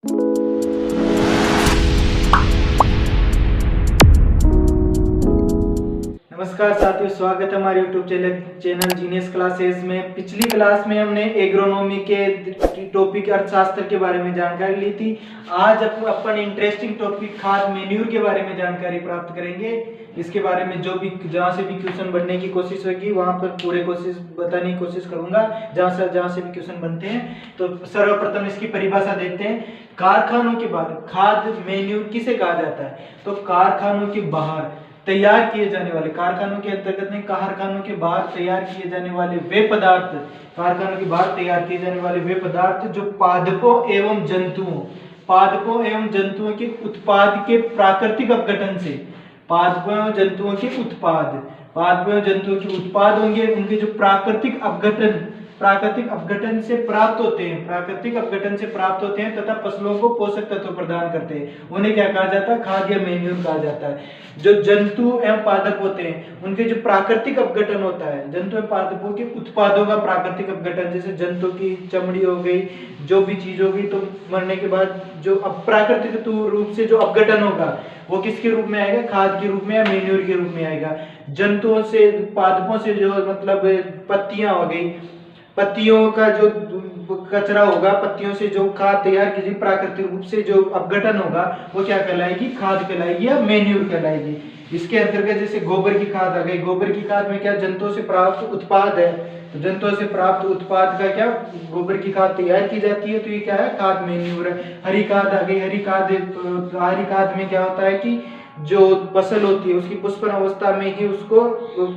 नमस्कार साथियों, स्वागत है हमारे YouTube चैनल जीनियस क्लासेस में। पिछली क्लास में हमने एग्रोनॉमी के टॉपिक अर्थशास्त्र के बारे में जानकारी ली थी। आज अपन इंटरेस्टिंग टॉपिक खाद मेन्यूर के बारे में जानकारी प्राप्त करेंगे। इसके बारे में जो भी जहाँ से भी क्वेश्चन बनने की कोशिश होगी वहाँ पर पूरे कोशिश बताने की कोशिश करूंगा जहाँ से भी क्वेश्चन बनते हैं। तो सर्वप्रथम इसकी परिभाषा देखते हैं। कारखानों के बारे खाद मेन्यूर किसे कहा जाता है? तो कारखानों के बाहर तैयार किए जाने वाले, कारखानों के अंतर्गत में कारखानों के बाहर तैयार किए जाने वाले वे पदार्थ, कारखानों के बाहर तैयार किए जाने वाले वे पदार्थ जो पादपों एवं जंतुओं के उत्पाद के प्राकृतिक अपघटन से, पादपों एवं जंतुओं के उत्पाद होंगे, उनके जो प्राकृतिक अपघटन से प्राप्त होते हैं तथा फसलों को पोषक तत्व प्रदान करते हैं, उन्हें क्या कहा जाता है? खाद या मेन्यूर कहा जाता है। जो जंतु एवं पादप होते हैं उनके जो प्राकृतिक अपघटन होता है, जंतु एवं पादपों के उत्पादों का प्राकृतिक अपघटन, जैसे जंतु की चमड़ी हो गई, जो भी चीज होगी, तो मरने के बाद जो प्राकृतिक रूप से जो अपघटन होगा वो किसके रूप में आएगा? खाद के रूप में या मेन्यूर के रूप में आएगा। जंतुओं से, पादपों से जो मतलब पत्तियां हो गई, पत्तियों का जो कचरा होगा, पत्तियों से जो खाद तैयार की जाएगी, प्राकृतिक रूप से जो अपघटन होगा वो क्या कहलाएगी? खाद कहलाएगी या मेन्यूर कहलाएगी। इसके अंतर्गत जैसे गोबर की खाद आ गई, गोबर की खाद में क्या जंतुओं से प्राप्त उत्पाद है, तो जंतुओं से प्राप्त उत्पाद का क्या गोबर की खाद तैयार की जाती है, तो ये क्या है? खाद मेन्यूर है। हरी खाद आ गई, हरी खाद में क्या होता है कि जो फसल होती है उसकी पुष्पन अवस्था में ही उसको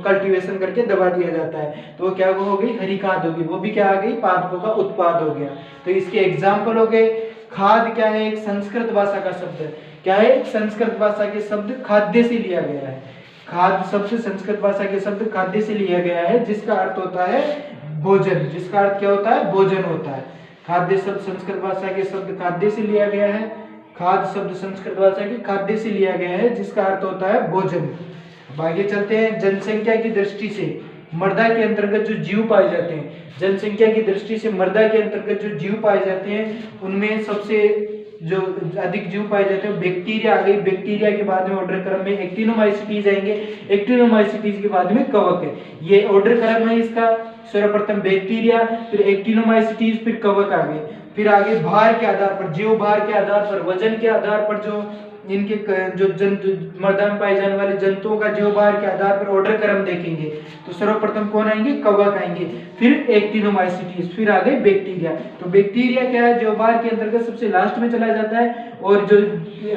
कल्टीवेशन करके दबा दिया जाता है, तो वो क्या हो गई? हरी खाद होगी। वो भी क्या आ गई? पादपों का उत्पाद हो गया। तो इसके एग्जाम्पल हो गए। खाद क्या है? एक संस्कृत भाषा का शब्द है। क्या है? एक संस्कृत भाषा के शब्द खाद्य से लिया गया है। खाद शब्द संस्कृत भाषा के शब्द खाद्य से लिया गया है, जिसका अर्थ होता है भोजन। जिसका अर्थ क्या होता है? भोजन होता है। खाद्य शब्द संस्कृत भाषा के शब्द खाद्य से लिया गया है। खाद शब्द संस्कृत भाषा के खाद्य से लिया गया है, जिसका अर्थ होता है भोजन। अब आगे चलते हैं। जनसंख्या की दृष्टि से मृदा के अंतर्गत जो जीव पाए जाते हैं, जनसंख्या की दृष्टि से मृदा के अंतर्गत जो जीव पाए जाते हैं उनमें सबसे जो अधिक जीव पाए जाते हैं बैक्टीरिया आ गई। बैक्टीरिया के बाद में ऑर्डर क्रम में एक्टिनोमाइसीटीज आएंगे। एक्टिनोमाइसीटीज के बाद में कवक है। ये ऑर्डर क्रम है इसका। सर्वप्रथम बैक्टीरिया, फिर एक्टिनोमाइसीटीज, फिर कवक आ गए। फिर आगे भार के आधार पर, जीव भार के आधार पर, वजन के आधार पर जो इनके जो जंतु मृदा में पाए जाने वाले जंतुओं का जीव भार के आधार पर ऑर्डर क्रम देखेंगे तो सर्वप्रथम कौन आएंगे? कवक आएंगे, फिर एक्टिनोमाइसीटीज, फिर आगे बैक्टीरिया। तो बैक्टीरिया क्या है? जीव भार के अंतर्गत सबसे लास्ट में चला जाता है, और जो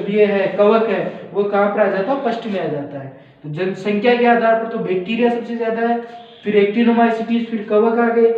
ये है कवक है वो कहाँ पर आ जाता है? फर्स्ट में आ जाता है। तो जनसंख्या के आधार पर तो बैक्टीरिया सबसे ज्यादा है, फिर एक्टिनोमाइसीटीज, फिर कवक आ गए।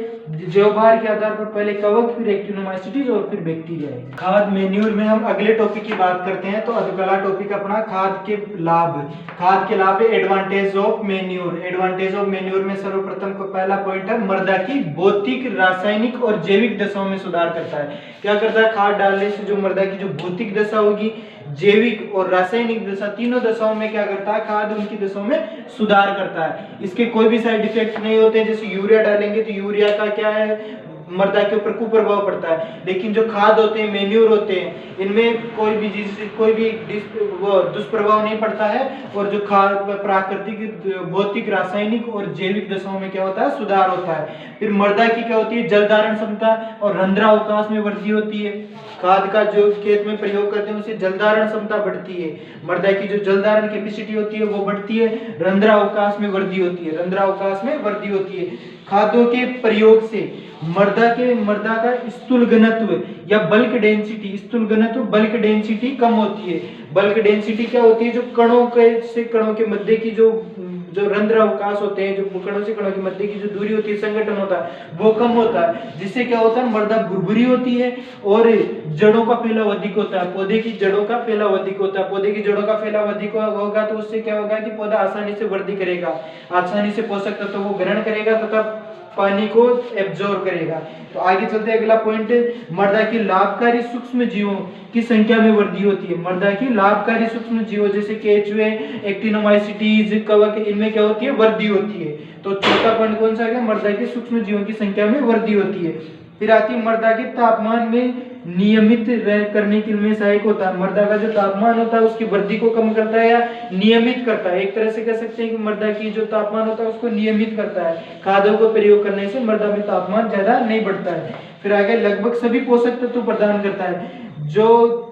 जीवभार के आधार पर पहले कवक, फिर एक्टिनोमाइसीटीज और फिर बैक्टीरिया है। खाद मेन्यूर में हम अगले टॉपिक की बात करते हैं। तो अगला टॉपिक अपना खाद के लाभ। खाद के लाभ है advantage of manure. Advantage of manure में सर्वप्रथम को पहला पॉइंट है मृदा की भौतिक, रासायनिक और जैविक दशाओं में सुधार करता है। क्या करता है? खाद डालने से जो मृदा की जो भौतिक दशा होगी, जैविक और रासायनिक दशा, तीनों दशाओं में क्या करता है? खाद उनकी दशाओं में सुधार करता है। इसके कोई भी साइड इफेक्ट नहीं होते। जैसे यूरिया डालेंगे तो यूरिया का क्या है? मृदा के ऊपर कुप्रभाव पड़ता है, लेकिन जो खाद होते हैं, मेन्यूर होते हैं, इनमें कोई भी दुष्प्रभाव नहीं पड़ता है। और जो खाद प्राकृतिक, भौतिक, रासायनिक और जैविक दशाओं में क्या होता है? सुधार होता है। फिर मृदा की क्या होती है? जल धारण क्षमता और रंध्रावकाश में वृद्धि होती है। खाद का जो खेत में प्रयोग करते हैं उससे जल धारण क्षमता बढ़ती है। मृदा की जो जल धारण कैपेसिटी होती है वो बढ़ती है। रंध्रावकाश में वृद्धि होती है। खादों के प्रयोग से मृदा का स्थूल घनत्व या बल्क डेंसिटी कम होती है। बल्क डेंसिटी क्या होती है? जो कणों के मध्य की जो रंध्र अवकाश होते हैं, जो कणों से कणों के मध्य की जो दूरी होती है, संगठन होता है, वो कम होता है, जिससे क्या होता है? मृदा भुरभुरी होती है और जड़ों का फैलाव अधिक होता है। पौधे की जड़ों का फैलाव अधिक होगा तो उससे क्या होगा कि पौधा आसानी से वृद्धि करेगा, आसानी से पोषक तत्वों को ग्रहण करेगा तथा पानी को एब्जॉर्ब करेगा। तो आगे चलते हैं। अगला पॉइंट, मृदा की लाभकारी सूक्ष्म जीवों की संख्या में वृद्धि होती है। मृदा की लाभकारी सूक्ष्म जीवों जैसे केचुए, एक्टिनोमाइसीटीज, कवक, इनमें क्या होती है? वृद्धि होती है। तो चौथा पॉइंट कौन सा है? मृदा की सूक्ष्म जीवों की संख्या में वृद्धि होती है। फिर आती है मृदा के तापमान में नियमित करने के लिए सहायक होता है। मृदा का जो तापमान होता है उसकी वृद्धि को कम करता है या नियमित करता है। एक तरह से कह सकते हैं कि मृदा की जो तापमान होता है उसको नियमित करता है। खादों को प्रयोग करने से मृदा में तापमान ज्यादा नहीं बढ़ता है। फिर आगे लगभग सभी पोषक तत्व प्रदान करता है। जो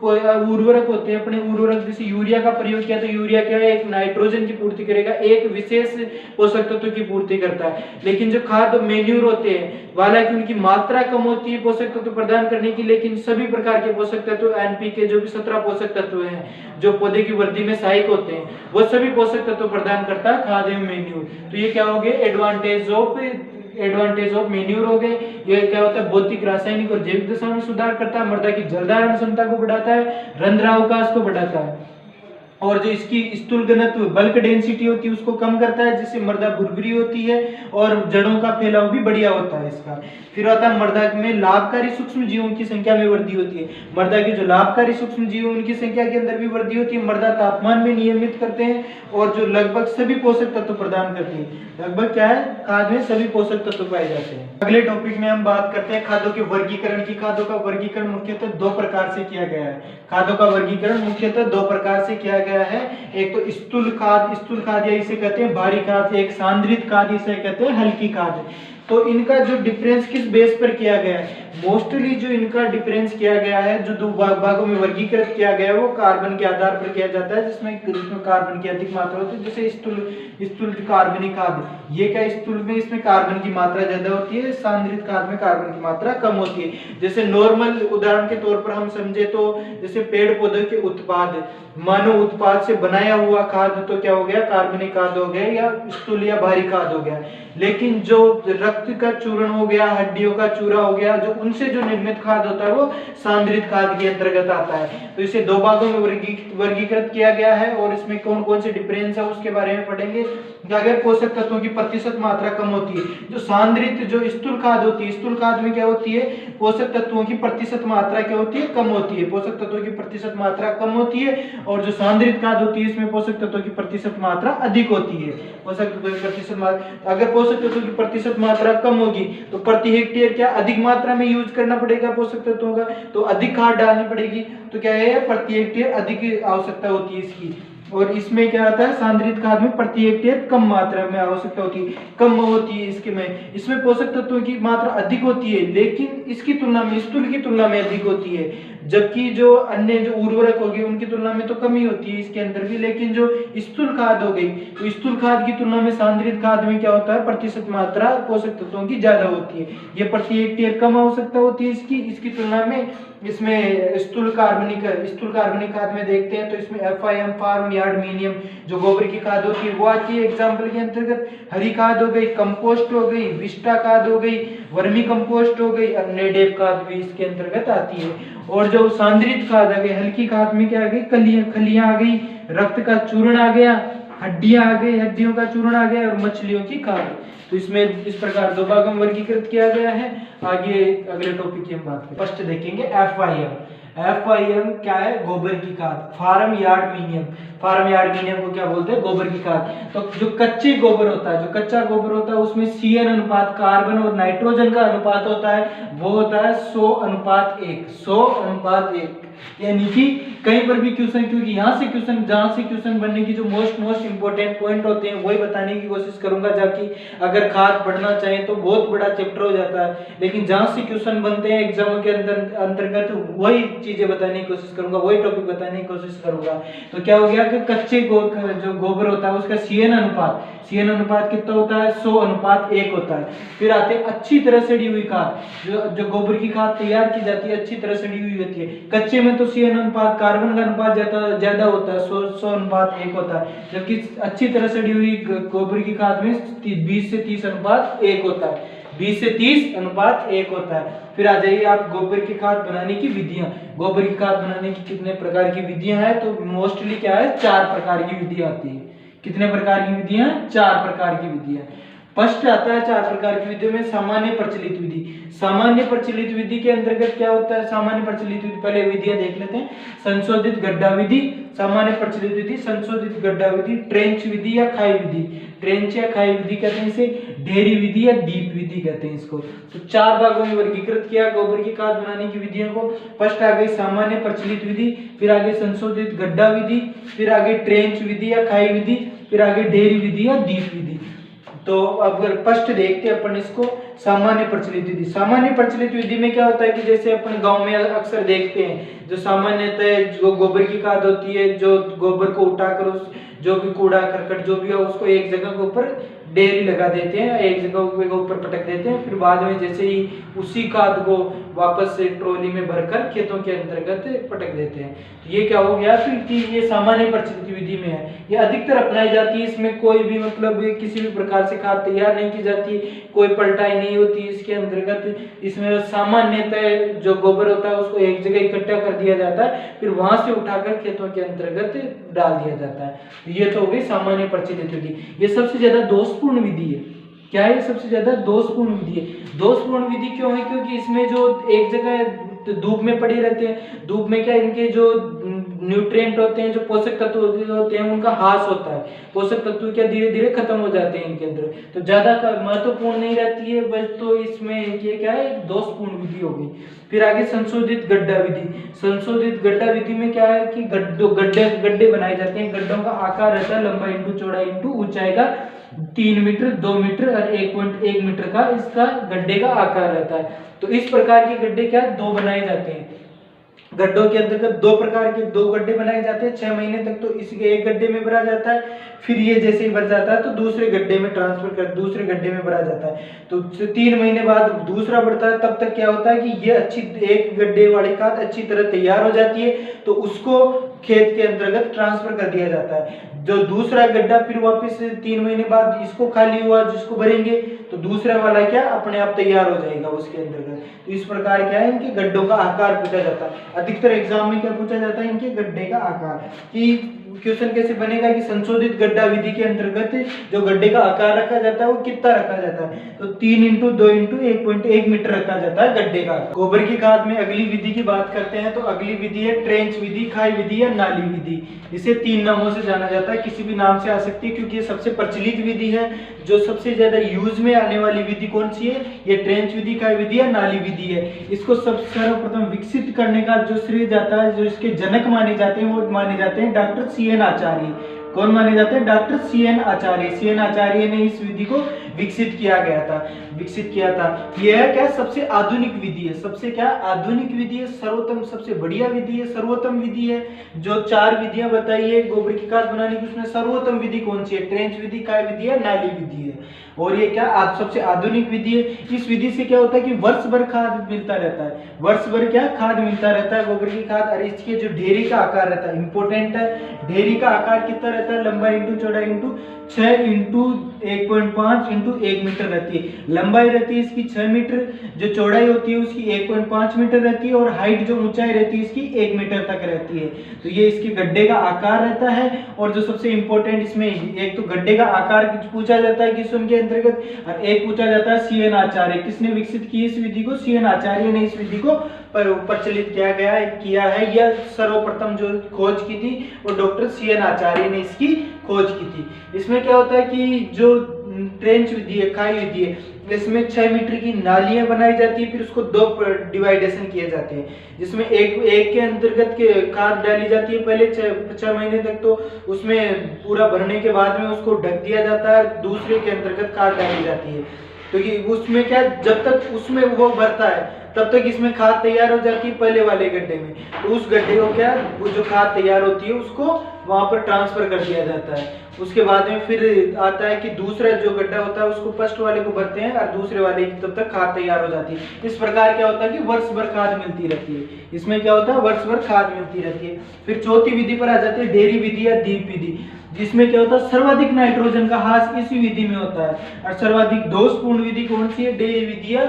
उर्वरक होते हैं, अपने उर्वरक जैसे यूरिया का प्रयोग किया तो यूरिया क्या है, एक नाइट्रोजन की पूर्ति करेगा, एक विशेष पोषक तत्व की पूर्ति करता है। लेकिन जो खाद मेन्यूर होते हैं हालांकि उनकी मात्रा कम होती है पोषक तत्व प्रदान करने की, लेकिन सभी प्रकार के पोषक तत्व एनपीके जो भी 17 पोषक तत्व हैं जो पौधे की वृद्धि में सहायक होते हैं वो सभी पोषक तत्व प्रदान करता है खाद एवं मेन्यूर। तो ये क्या हो गए एडवांटेज ऑफ मेन्यूर हो गए। ये क्या होता है, भौतिक, रासायनिक और जैविक दशा में सुधार करता है, मृदा की जल धारण क्षमता को बढ़ाता है, रंध्रावकाश को बढ़ाता है, और जो इसकी स्थूल घनत्व बल्क डेंसिटी होती है उसको कम करता है जिससे मृदा भुरभुरी होती है और जड़ों का फैलाव भी बढ़िया होता है इसका। फिर आता है मृदा में लाभकारी सूक्ष्म जीवों की संख्या में वृद्धि होती है। मृदा की जो लाभकारी सूक्ष्म जीव उनकी संख्या के अंदर भी वृद्धि होती है। मृदा तापमान में नियमित करते हैं और जो लगभग सभी पोषक तत्व प्रदान करते हैं। लगभग क्या है, खाद में सभी पोषक तत्व पाए जाते हैं। अगले टॉपिक में हम बात करते हैं खादों के वर्गीकरण की। खादों का वर्गीकरण मुख्यतः दो प्रकार से किया गया है। खादों का वर्गीकरण मुख्यतः दो प्रकार से किया गया है। एक तो स्थूल खाद या इसे कहते हैं भारी खाद, एक सांद्रित खाद इसे कहते हैं हल्की खाद। तो इनका जो डिफरेंस किस बेस पर किया गया है, मोस्टली जो इनका डिफरेंस किया गया है, जो दो भागों में वर्गीकृत किया गया है वो कार्बन के आधार पर किया जाता है, जिसमें कार्बन की अधिक मात्रा होती है। जैसे स्थूल कार्बनिक खाद, ये क्या स्थूल में इसमें कार्बन की मात्रा ज्यादा होती है, सांद्रित खाद में कार्बन की मात्रा कम होती है। जैसे नॉर्मल उदाहरण के तौर पर हम समझे तो जैसे पेड़ पौधों के उत्पाद, मानव उत्पाद से बनाया हुआ खाद तो क्या हो गया, कार्बनिक खाद हो गया या स्थूल या भारी खाद हो गया। लेकिन जो रक्त का चूर्ण हो गया, हड्डियों का चूरा हो गया, जो उनसे जो निर्मित खाद होता है वो सांद्रित खाद के अंतर्गत आता है। तो इसे दो भागों में वर्गीकृत किया गया है और इसमें कौन कौन से डिफरेंस है उसके बारे में पढ़ेंगे। अगर पोषक तत्वों की प्रतिशत मात्रा कम होती है, जो सांद्रित जो स्थूल खाद होती है, स्थूल खाद में क्या होती है, पोषक तत्वों की प्रतिशत मात्रा क्या होती है, कम होती है, पोषक तत्वों की प्रतिशत मात्रा कम होती है। और जो सांद्रित खाद होती है इसमें पोषक तत्वों की प्रतिशत मात्रा अधिक होती है। पोषक तत्वों की प्रतिशत मात्रा, अगर पोषक तत्वों की प्रतिशत मात्रा कम होगी तो प्रति हेक्टेयर क्या अधिक मात्रा में यूज करना पड़ेगा पोषक तत्वों का, तो अधिक खाद डालनी पड़ेगी। तो क्या है, प्रति हेक्टेयर अधिक आवश्यकता होती है इसकी। और इसमें क्या आता है, सांद्रित खाद में प्रति हेक्टेयर कम मात्रा में आवश्यकता होती है, कम होती है इसमें पोषक तत्वों की मात्रा अधिक होती है, लेकिन इसकी तुलना में स्थूल की तुलना में अधिक होती है। जबकि जो अन्य जो उर्वरक हो गए उनकी तुलना में तो कमी होती है इसके अंदर भी। लेकिन जो स्थूल खाद हो गई तो स्थूल खाद की तुलना में सांद्रित खाद में क्या होता है, प्रतिशत मात्रा पोषक तत्वों की ज्यादा होती है। ये प्रति हेक्टेयर कम आवश्यकता होती है इसकी तुलना में। इसमें स्थूल कार्बनिक खाद में देखते हैं तो इसमें FIM फार्म यार्ड मीनियम जो गोबर की खाद होती है वो आती है एग्जाम्पल के अंतर्गत। हरी खाद हो गई, कंपोस्ट हो गई, विस्टा खाद हो गई, वर्मी कंपोस्ट हो गई और नेडेप खाद भी इसके अंतर्गत आती है। और जो सांद्रित खाद आ गई, हल्की खाद में क्या आ गई, खलियां आ गई, रक्त का चूर्ण आ गया, हड्डियां आ गई, हड्डियों का चूर्ण आ गया और मछलियों की खाद। तो इसमें इस प्रकार दो भागों में वर्गीकृत किया गया है। आगे अगले टॉपिक की हम बात करें, फर्स्ट देखेंगे FIM क्या है, गोबर की खाद, फार्म यार्ड मीनियम। फार्म यार्ड मीनियम को क्या बोलते हैं, गोबर की खाद। तो जो कच्चे गोबर होता है, जो कच्चा गोबर होता है उसमें CN अनुपात, कार्बन और नाइट्रोजन का अनुपात होता है, वो होता है 100:1। यानी कि कहीं पर भी क्वेश्चन, क्योंकि जहां से क्वेश्चन बनने की जो मोस्ट इंपोर्टेंट पॉइंट होते हैं वही बताने की कोशिश करूंगा, जाकि अगर खाद पढ़ना चाहें तो बहुत बड़ा चैप्टर हो जाता है, लेकिन जहां से क्वेश्चन बनते हैं एग्जाम के अंतर्गत वही चीजें बताने की कोशिश करूंगा, वही टॉपिक बताने की कोशिश करूंगा। तो क्या हो गया कि कच्चे जो गोबर होता है उसका CN अनुपात कितना होता है, 100:1 होता है। फिर आते हैं अच्छी तरह सड़ी हुई खाद, जो गोबर की खाद तैयार की जाती है अच्छी तरह सड़ी हुई होती है। कच्चे में तो CN अनुपात, कार्बन का अनुपात ज्यादा होता है, 100:1 होता है, जबकि अच्छी तरह सड़ी हुई गोबर की खाद में 20:30:1 होता है, 20:30:1 होता है। फिर आ जाइए आप गोबर की खाद बनाने की विधियां। गोबर की खाद बनाने की कितने प्रकार की विधियां हैं, तो मोस्टली क्या है, 4 प्रकार की विधियां आती है। कितने प्रकार की विधियां, 4 प्रकार की विधियां। फर्स्ट आता है 4 प्रकार की विधियों में सामान्य प्रचलित विधि। सामान्य प्रचलित विधि के अंतर्गत क्या होता है? सामान्य प्रचलित विधि, पहले विधियां देख लेते हैं। संशोधित गड्ढा विधि, सामान्य प्रचलित विधि, संशोधित गड्ढा विधि, ट्रेंच विधि या खाई विधि। ट्रेंच या खाई विधि कहते हैं इसे, ढेरी विधि या दीप विधि कहते हैं इसको। तो 4 भागों में वर्गीकृत किया गोबर की खाद बनाने की विधियों को। फर्स्ट आ गई सामान्य प्रचलित विधि, फिर आगे संशोधित गड्ढा विधि, फिर आगे ट्रेंच विधि या खाई विधि, फिर आगे ढेरी विधि या दीप विधि। तो अब फर्स्ट देखते हैं अपन इसको, सामान्य प्रचलित विधि। सामान्य प्रचलित विधि में क्या होता है कि जैसे अपन गांव में अक्सर देखते हैं, जो सामान्यतः जो गोबर की खाद होती है, जो गोबर को उठाकर उस जो भी कूड़ा करकट जो भी हो उसको एक जगह के ऊपर ढेरी लगा देते हैं, एक जगह के ऊपर पटक देते हैं, फिर बाद में जैसे ही उसी खाद को वापस से ट्रॉली में भरकर खेतों के अंतर्गत पटक देते हैं। तो ये क्या हो गया फिर कि ये सामान्य प्रचलित विधि में है, ये अधिकतर अपनाई जाती है। इसमें कोई भी मतलब किसी भी प्रकार से खाद तैयार नहीं की जाती, कोई पलटाई नहीं होती इसके अंतर्गत। इसमें सामान्यतः जो गोबर होता है उसको एक जगह इकट्ठा कर दिया जाता है, फिर वहां से उठाकर खेतों के अंतर्गत डाल दिया जाता है। ये तो हो गई सामान्य प्रचलित विधि। ये सबसे ज्यादा दोषपूर्ण विधि है। क्या है? सबसे ज्यादा दोषपूर्ण विधि है। दोषपूर्ण विधि क्यों है? क्योंकि इसमें जो एक जगह धूप में पड़े रहते हैं, धूप में क्या इनके जो न्यूट्रिएंट होते हैं, जो पोषक तत्व होते हैं, उनका ह्रास होता है। पोषक तत्व क्या धीरे धीरे खत्म हो जाते हैं इनके अंदर, तो ज्यादा महत्वपूर्ण नहीं रहती है बस। तो इसमें ये क्या है? दोषपूर्ण विधि हो गई। फिर आगे संशोधित गड्ढा विधि। संशोधित गड्ढा विधि में क्या है कि गड्ढे बनाए जाते हैं। गड्ढों का आकार रहता है लंबाई इंटू चौड़ाई इंटू ऊंचाई का 3 मीटर, 2 मीटर और 1.1 मीटर का इसका गड्ढे का आकार रहता है। तो इस प्रकार के गड्ढे क्या 2 बनाए जाते हैं। गड्ढों के अंतर्गत 2 प्रकार के 2 गड्ढे बनाए जाते हैं। 6 महीने तक तो इसके एक गड्ढे में भरा जाता है, फिर ये जैसे ही भर जाता है तो दूसरे गड्ढे में ट्रांसफर कर दूसरे गड्ढे में भरा जाता है। तो 3 महीने बाद दूसरा बढ़ता है, तब तक क्या होता है कि ये अच्छी एक गड्ढे वाली खाद अच्छी तरह तैयार हो जाती है, तो उसको खेत के अंतर्गत ट्रांसफर कर दिया जाता है। जो दूसरा गड्ढा फिर वापस 3 महीने बाद इसको खाली हुआ, जिसको भरेंगे तो दूसरा वाला क्या अपने आप तैयार हो जाएगा उसके अंतर्गत। तो इस प्रकार क्या है इनके गड्ढों का आकार पूछा जाता है। अधिकतर एग्जाम में क्या पूछा जाता है? इनके गड्ढे का आकार। कि क्वेश्चन कैसे बनेगा कि संशोधित गड्ढा विधि के अंतर्गत जो गड्ढे का आकार रखा जाता है वो कितना रखा जाता है? तो 3 इंटू 2 इंटू 1.1 मीटर रखा जाता है गड्ढे का। गोबर की खाद में अगली विधि की बात करते हैं, तो अगली विधि है ट्रेंच विधि, खाई विधि या नाली विधि। इसे 3 नामों से जाना जाता है, किसी भी नाम से आ सकती है क्योंकि ये सबसे प्रचलित विधि है। जो सबसे ज्यादा यूज में आने वाली विधि कौन सी है? ये ट्रेंच विधि, खाई विधि या नाली विधि है। इसको सर्वप्रथम विकसित करने का जो श्रेय जाता है, जो इसके जनक माने जाते हैं वो माने जाते हैं डॉक्टर CN आचार्य। कौन माने जाते हैं? डॉक्टर CN आचार्य। CN आचार्य ने इस विधि को विकसित किया था। यह क्या सबसे आधुनिक विधि है, सबसे क्या आधुनिक विधि है, सर्वोत्तम सबसे बढ़िया विधि है, सर्वोत्तम विधि है। जो 4 विधियां बताई है गोबर की खाद बनाने की, उसमें सर्वोत्तम विधि कौन सी है? ट्रेंच विधि, खाई विधि या नाली विधि है। और ये क्या आज सबसे आधुनिक विधि है। इस विधि से क्या होता है कि वर्ष भर खाद मिलता रहता है, वर्ष भर क्या खाद मिलता रहता है गोबर की खाद। और इसके जो ढेरी का आकार रहता है इंपॉर्टेंट है, ढेरी का आकार कितना रहता है? लंबाई इंटू चौड़ाई इंटू 6 इंटू 1.5 इंटू 1 मीटर रहती है। लंबाई रहती है इसकी 6 मीटर, जो चौड़ाई होती है उसकी 1.5 मीटर रहती है, और हाइट जो ऊंचाई रहती है इसकी 1 मीटर तक रहती है। तो ये इसके गड्ढे का आकार रहता है। और जो सबसे इंपॉर्टेंट इसमें एक तो गड्ढे का आकार पूछा जाता है किस उनके अंतर्गत, और एक पूछा जाता है CN आचार्य। किसने विकसित की इस विधि को? CN आचार्य ने इस विधि को प्रचलित किया है। यह सर्वप्रथम जो खोज की थी वो डॉक्टर CN आचार्य ने इसकी खोज की थी। इसमें क्या होता है कि जो ट्रेंच विधि है, खाई विधि है, इसमें 6 मीटर की नालियां बनाई जाती है, फिर उसको 2 डिवाइडेशन किए जाते हैं, जिसमें एक के अंतर्गत के खाद डाली जाती है पहले 6 महीने तक, तो उसमें पूरा भरने के बाद में उसको ढक दिया जाता है, दूसरे के अंतर्गत खाद डाली जाती है। तो ये उसमें क्या जब तक उसमें वो भरता है तब तक इसमें खाद तैयार हो जाती है पहले वाले गड्ढे में। तो उस गड्ढे को क्या वो जो खाद तैयार होती है उसको वहां पर ट्रांसफर कर दिया जाता है। उसके बाद में फिर आता है कि दूसरा जो गड्ढा होता है उसको फर्स्ट वाले को भरते हैं और दूसरे वाले की तब तक खाद तैयार हो जाती है। इस प्रकार क्या होता है कि वर्ष भर खाद मिलती रहती है। इसमें क्या होता है वर्ष भर खाद मिलती रहती है। फिर चौथी विधि पर आ जाती है ढेरी विधि या दीप विधि, जिसमें क्या होता है सर्वाधिक नाइट्रोजन का ह्रास इसी विधि में होता है। और सर्वाधिक दोषपूर्ण विधि कौन सी है? ढेरी विधि या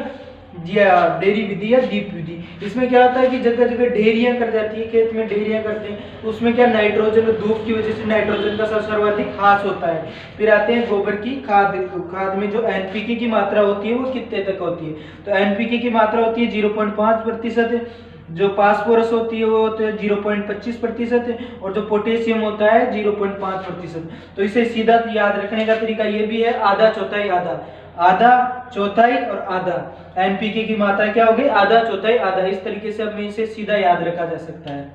डेयरी विधि या डीप विधि। इसमें क्या होता है कि जगह जगह डेयरियां कर जाती है, खेत में डेयरियां करते हैं, उसमें क्या नाइट्रोजन और धूप की वजह से नाइट्रोजन का सर्वाधिक ह्रास होता है। फिर आते हैं गोबर की खाद। खाद में जो एनपीके की मात्रा होती है वो कितने तक होती है? तो एनपीके की मात्रा होती है 0.5%, जो फास्फोरस होती है वो होता है 0.25% और जो पोटेशियम होता है 0.5%। तो इसे सीधा याद रखने का तरीका ये भी है, आधा चौथाई आधा, आधा चौथाई और आधा। एनपीके की मात्रा क्या होगी? आधा चौथाई आधा। इस तरीके से हमें इसे सीधा याद रखा जा सकता है।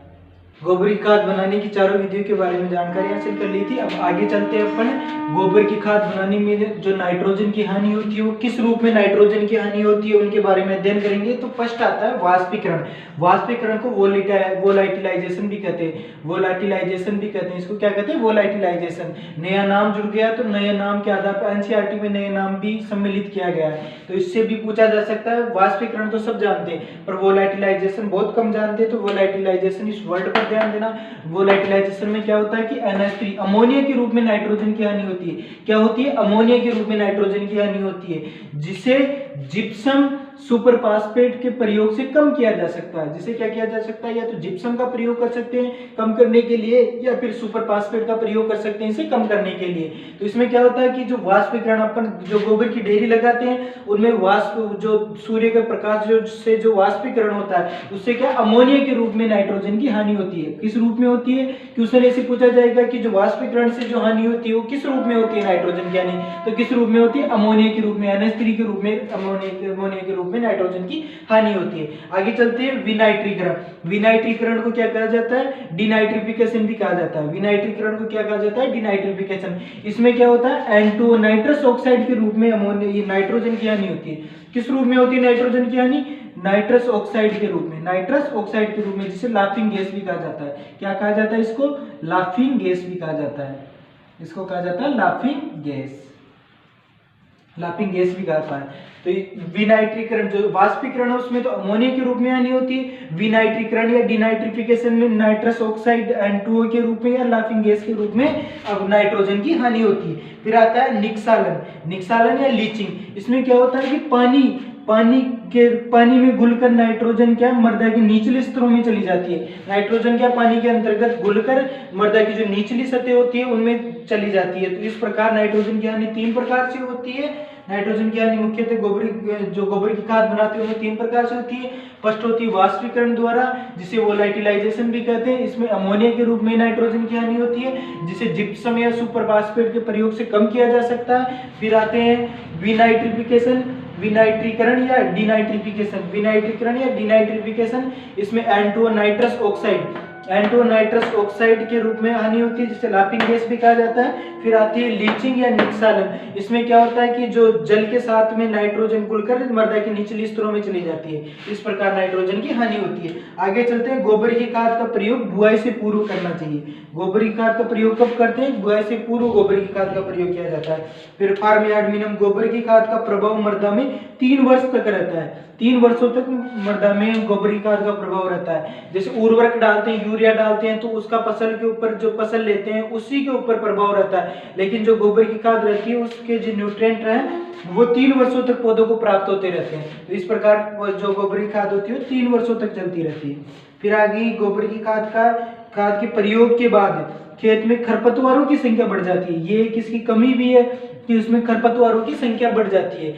गोबर की खाद बनाने की चारों विधियों के बारे में जानकारी हासिल कर ली थी। अब आगे चलते हैं अपन गोबर की खाद बनाने में जो नाइट्रोजन की हानि होती है वो किस रूप में नाइट्रोजन की हानि होती है उनके बारे में अध्ययन करेंगे। तो फर्स्ट आता है वाष्पीकरण। वाष्पीकरण को वोलाटिलाइजेशन भी कहते हैं, वोलाटिलाइजेशन भी कहते हैं। इसको क्या कहते हैं? वोलाटिलाइजेशन। नया नाम जुड़ गया तो नए नाम के आधार पर एनसीईआरटी में नए नाम भी सम्मिलित किया गया है, तो इससे भी पूछा जा सकता है। वाष्पीकरण तो सब जानते हैं पर वोलाटिलाइजेशन बहुत कम जानते हैं, तो वोलाटिलाइजेशन इस वर्ड पर ध्यान देना। वोलेटिलाइजेशन में क्या होता है कि NH3 अमोनिया के रूप में नाइट्रोजन की हानि होती है। क्या होती है? अमोनिया के रूप में नाइट्रोजन की हानि होती है, जिसे जिप्सम सुपरफास्फेट के प्रयोग से कम किया जा सकता है। जिसे क्या किया जा सकता है? या तो जिप्सम का प्रयोग कर सकते हैं कम करने के लिए, या फिर सुपरफास्फेट का प्रयोग कर सकते हैं इसे कम करने के लिए। तो इसमें क्या होता है कि जो वाष्पीकरण अपन जो गोबर की डेयरी लगाते हैं उनमें वाष्प जो सूर्य के प्रकाश से जो वाष्पीकरण होता है उससे क्या अमोनिया के रूप में नाइट्रोजन की हानि होती है। किस रूप में होती है? क्वेश्चन ऐसे पूछा जाएगा कि जो वाष्पीकरण से जो हानि होती है वो किस रूप में होती है नाइट्रोजन की हानि? तो किस रूप में होती है? अमोनिया के रूप में, NH3 के रूप में, अमोनिया के रूप में नाइट्रोजन की हानि होती है। आगे चलते हैं विनाइट्रीकरण। विनाइट्रीकरण को क्या कहा जाता है? डिनाइट्रिफिकेशन भी कहा जाता है। विनाइट्रीकरण को क्या कहा जाता है? डिनाइट्रिफिकेशन। इसमें क्या होता है? N2 नाइट्रस ऑक्साइड के रूप में अमोनिया ये नाइट्रोजन की हानि होती है। किस रूप में होती है नाइट्रोजन की हानि? नाइट्रस ऑक्साइड के रूप में, नाइट्रस ऑक्साइड के रूप में, जिसे लाफिंग गैस भी कहा जाता है। क्या कहा जाता है इसको? लाफिंग गैस भी कहा जाता है। इसको कहा जाता है लाफिंग गैस, लाफिंग गैस भी कहता है। तो विनाइट्रीकरण जो वाष्पीकरण है उसमें तो अमोनिया के रूप में हानि होती है। विनाइट्रीकरण या डिनाइट्रिफिकेशन में नाइट्रस ऑक्साइड N2O के रूप में या लाफिंग गैस के रूप में अब नाइट्रोजन की हानि होती है। फिर आता है निक्सालन। निक्सालन या लीचिंग। इसमें क्या होता है कि पानी में घुलकर नाइट्रोजन क्या मृदा के निचले स्तरों में चली जाती है। नाइट्रोजन क्या पानी के अंतर्गत घुलकर मृदा की जो निचली सतह होती है उनमें चली जाती है। तो इस प्रकार नाइट्रोजन की हानि 3 प्रकार से होती है। नाइट्रोजन की हानि मुख्यतः गोबर की खाद बनाते हैं उनमें 3 प्रकार से होती है। फर्स्ट होती है वाष्पीकरण द्वारा, जिसे वोलाटिलाइजेशन भी कहते हैं। इसमें अमोनिया के रूप में नाइट्रोजन की हानि होती है, जिसे जिप्सम या सुपरफास्फेट के प्रयोग से कम किया जा सकता है। फिर आते हैं विनाइट्रिफिकेशन, विनाइट्रीकरण या डिनाइट्रिफिकेशन। विनाइट्रीकरण या डिनाइट्रिफिकेशन, इसमें N2O nitrous oxide, N2O nitrous oxide के रूप में हानि होती है, जिसे लाफिंग गैस भी कहा जाता है। फिर आती है लीचिंग या निक्सालन। इसमें क्या होता है कि जो जल के साथ में नाइट्रोजन घुलकर मृदा के निचली स्तरों में चली जाती है। इस प्रकार नाइट्रोजन की हानि होती है। आगे चलते हैं, गोबर की खाद का प्रयोग बुआई से पूर्व करना चाहिए। गोबर की खाद का प्रयोग कब करते हैं? बुआई से पूर्व गोबर की खाद का प्रयोग किया जाता है। फिर फार्म यार्ड मिनिमम गोबर की खाद का प्रभाव मृदा में 3 वर्ष तक रहता है। 3 वर्षों तक मृदा में गोबर की खाद का प्रभाव रहता है। जैसे उर्वरक डालते हैं, यूरिया डालते हैं, तो उसका फसल के ऊपर जो फसल लेते हैं उसी के ऊपर प्रभाव रहता है। लेकिन जो गोबर की खाद रहती है उसके जो न्यूट्रिएंट हैं वो 3 वर्षों तक पौधों को प्राप्त होते रहते हैं। तो इस प्रकार जो गोबर की खाद होती है 3 वर्षों तक चलती रहती है। फिर आगे गोबर की खाद के प्रयोग के बाद खेत में खरपतवारों की संख्या बढ़ जाती है। ये किसकी कमी भी है कि उसमें खरपतवारों की संख्या बढ़ जाती है।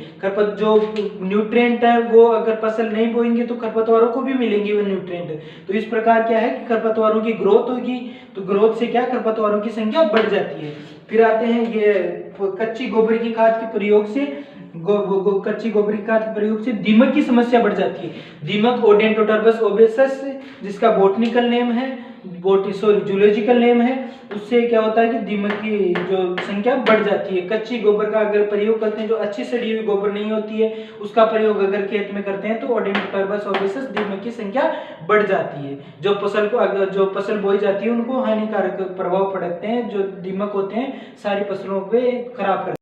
जो न्यूट्रिएंट है वो अगर फसल नहीं बोएंगे तो खरपतवारों को भी मिलेंगे वो न्यूट्रिएंट। तो इस प्रकार क्या है कि खरपतवारों की ग्रोथ होगी, तो ग्रोथ से क्या खरपतवारों की संख्या बढ़ जाती है। फिर आते हैं ये कच्ची गोबर की खाद के प्रयोग से कच्ची गोबर की खाद के प्रयोग से दीमक की समस्या बढ़ जाती है। दीमक ओडेंटोटर्बस ओबेसस, जिसका बॉटनिकल नेम है, जूलॉजिकल नेम है, उससे क्या होता है कि दीमक की जो संख्या बढ़ जाती है। कच्ची गोबर का अगर प्रयोग करते हैं, जो अच्छी सड़ी हुई गोबर नहीं होती है उसका प्रयोग अगर खेत में करते हैं तो ओडेंटोटर्बस ओबेसस दीमक की संख्या बढ़ जाती है। जो फसल बोई जाती है उनको हानिकारक प्रभाव पड़ते हैं। जो दीमक होते हैं सारी फसलों पे खराब कर